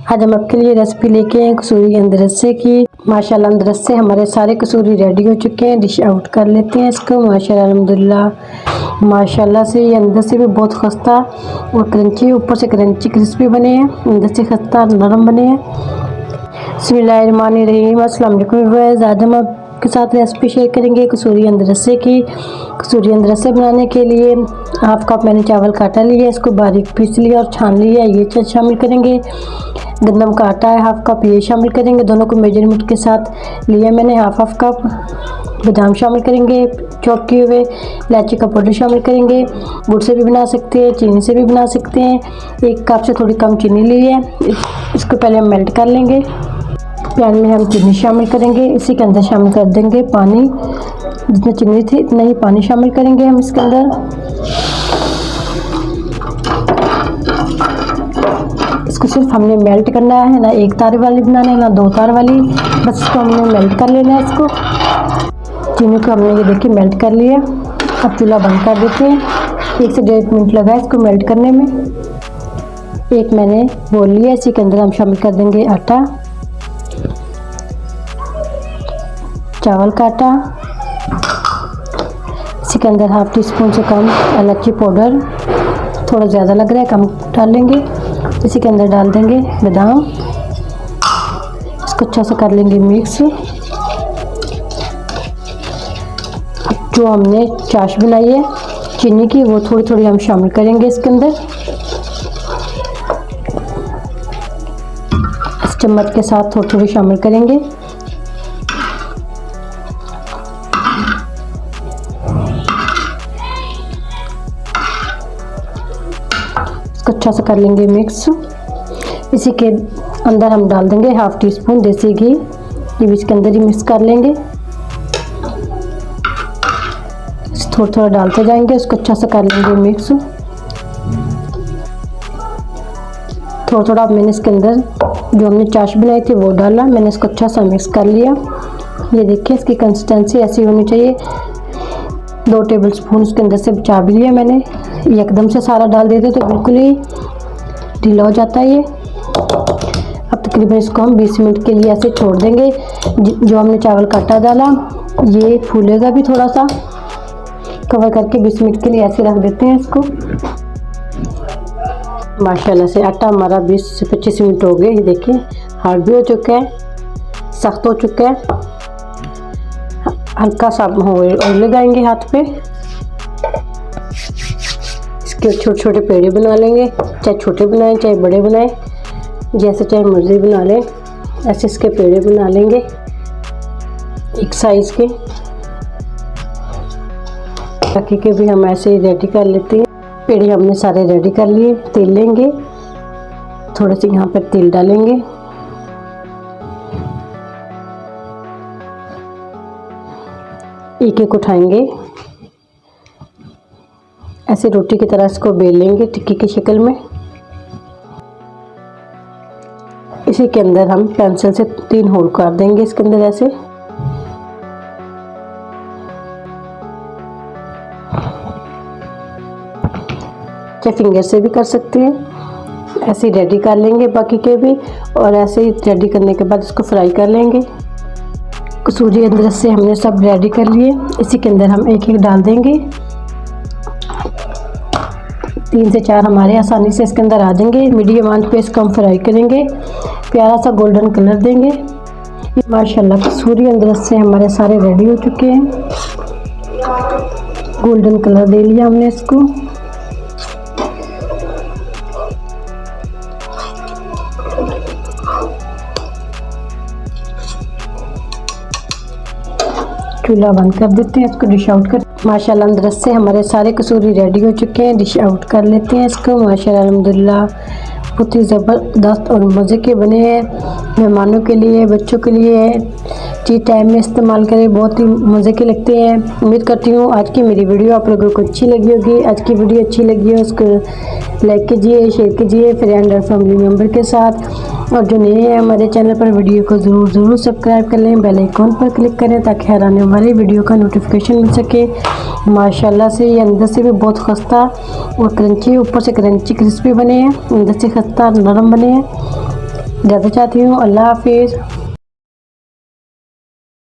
आज हम आपके लिए रेसिपी लेके आए कसूरी अंदरसे की। माशाल्लाह अंदरसे हमारे सारे कसूरी रेडी हो चुके हैं। डिश आउट कर लेते हैं इसको। माशाल्लाह अल्हम्दुलिल्लाह माशाल्लाह से ये अंदर से भी बहुत खस्ता और क्रंची, ऊपर से क्रंची क्रिस्पी बने हैं, अंदर से खस्ता नरम बने हैं। बिस्मिल्लाहिर्रहमानिर्रहीम। अस्सलाम वालेकुम व्यूअर्स, आज हम आपके साथ रेसिपी शेयर करेंगे कसूरी अंदरसे की। कसूरी अंदरसे बनाने के लिए हाफ कप मैंने चावल का आटा लिया, इसको बारीक पीस लिया और छान लिया, ये शामिल करेंगे। गंदम का आटा है हाफ कप, ये शामिल करेंगे। दोनों को मेजरमेंट के साथ लिया मैंने। हाफ कप बादाम शामिल करेंगे, चॉप किए हुए। इलायची का पाउडर शामिल करेंगे। गुड़ से भी बना सकते हैं, चीनी से भी बना सकते हैं। एक कप से थोड़ी कम चीनी ली है, इसको पहले हम मेल्ट कर लेंगे। पैन में हम चीनी शामिल करेंगे, इसी के अंदर शामिल कर देंगे पानी। जितनी चीनी थी इतना ही पानी शामिल करेंगे हम इसके अंदर। इसको सिर्फ हमने मेल्ट करना है, ना एक तार वाली बनाना है ना दो तार वाली, बस इसको हमने मेल्ट कर लेना है। इसको चीनी को हमने ये देखिए मेल्ट कर लिया। अब चूल्हा बंद कर देते हैं। 1 से 1.5 मिनट लगा इसको मेल्ट करने में। एक मैंने बोल लिया, इसी के अंदर हम शामिल कर देंगे आटा, चावल का आटा। इसी के अंदर हाफ टी स्पून से कम इलायची पाउडर, थोड़ा ज़्यादा लग रहा है कम डालेंगे। इसी के अंदर डाल देंगे बादाम, इसको अच्छा से कर लेंगे मिक्स। जो हमने चाश बनाई है चीनी की, वो थोड़ी थोड़ी हम शामिल करेंगे इसके अंदर। इस चम्मच के साथ थोड़ी थोड़ी शामिल करेंगे। अच्छा से कर लेंगे मिक्स। इसी के अंदर हम डाल देंगे हाफ टी स्पून देसी घी, ये भी इसके अंदर ही मिक्स कर लेंगे। थोड़ा थोड़ा डालते जाएंगे, इसको अच्छा से कर लेंगे मिक्स। थोड़ा थोड़ा मैंने इसके अंदर जो हमने चाश बनाई थी वो डाला, मैंने इसको अच्छा सा मिक्स कर लिया। ये देखिए इसकी कंसिस्टेंसी ऐसी होनी चाहिए। 2 टेबल स्पून उसके अंदर से बचा भी लिया मैंने। एकदम से सारा डाल देते तो बिल्कुल ही ढीला हो जाता है ये। अब तकरीबन इसको हम 20 मिनट के लिए ऐसे छोड़ देंगे। जो हमने चावल का आटा डाला ये फूलेगा भी, थोड़ा सा कवर करके 20 मिनट के लिए ऐसे रख देते हैं इसको। माशाल्लाह से आटा हमारा 20 से 25 मिनट हो गए। ये देखिए हार्ड भी हो चुका है, सख्त हो चुका है। हल्का सा ऑयल लगाएंगे हाथ पे, इसके छोटे छोटे पेड़े बना लेंगे। चाहे छोटे बनाएं चाहे बड़े बनाएं, जैसे चाहे मर्जी बना लें। ऐसे इसके पेड़े बना लेंगे एक साइज़ के। बाकी के भी हम ऐसे ही रेडी कर लेते हैं। पेड़े हमने सारे रेडी कर लिए। तेल लेंगे, थोड़े से यहाँ पर तेल डालेंगे। एक एक उठाएंगे, ऐसे रोटी की तरह इसको बेल लेंगे टिक्की की शक्ल में। इसी के अंदर हम पेंसिल से 3 होल कर देंगे इसके अंदर ऐसे। चाहे फिंगर से भी कर सकते हैं। ऐसे ही रेडी कर लेंगे बाकी के भी, और ऐसे ही रेडी करने के बाद इसको फ्राई कर लेंगे। कसूरी अंदरसे हमने सब रेडी कर लिए। इसी के अंदर हम एक एक डाल देंगे। 3 से 4 हमारे आसानी से इसके अंदर आ जाएंगे। मीडियम आंच पे इसको हम फ्राई करेंगे, प्यारा सा गोल्डन कलर देंगे। माशाल्लाह कसूरी अंदरसे हमारे सारे रेडी हो चुके हैं। गोल्डन कलर दे लिया हमने इसको। चूल्हा बंद कर देते हैं, इसको डिश आउट कर। माशाल्लाह अंदरसे हमारे सारे कसूरी रेडी हो चुके हैं। डिश आउट कर लेते हैं इसको। माशाल्लाह अल्हम्दुलिल्लाह बहुत ही ज़बरदस्त और मज़े के बने हैं। मेहमानों के लिए, बच्चों के लिए टी टाइम में इस्तेमाल करें, बहुत ही मज़े के लगते हैं। उम्मीद करती हूँ आज की मेरी वीडियो आप लोगों को अच्छी लगी होगी। आज की वीडियो अच्छी लगी हो उसको लाइक कीजिए, शेयर कीजिए फ्रेंड और फैमिली मेम्बर के साथ। और जो नए हैं हमारे चैनल पर वीडियो को ज़रूर सब्सक्राइब कर लें, बेल आइकॉन पर क्लिक करें ताकि हर आने वाली वीडियो का नोटिफिकेशन मिल सके। माशाल्लाह से ये अंदर से भी बहुत खस्ता और क्रंची, ऊपर से क्रंची क्रिस्पी बने हैं, अंदर से खस्ता नरम बने हैं। ज़्यादा चाहती हूँ। अल्लाह हाफिज़।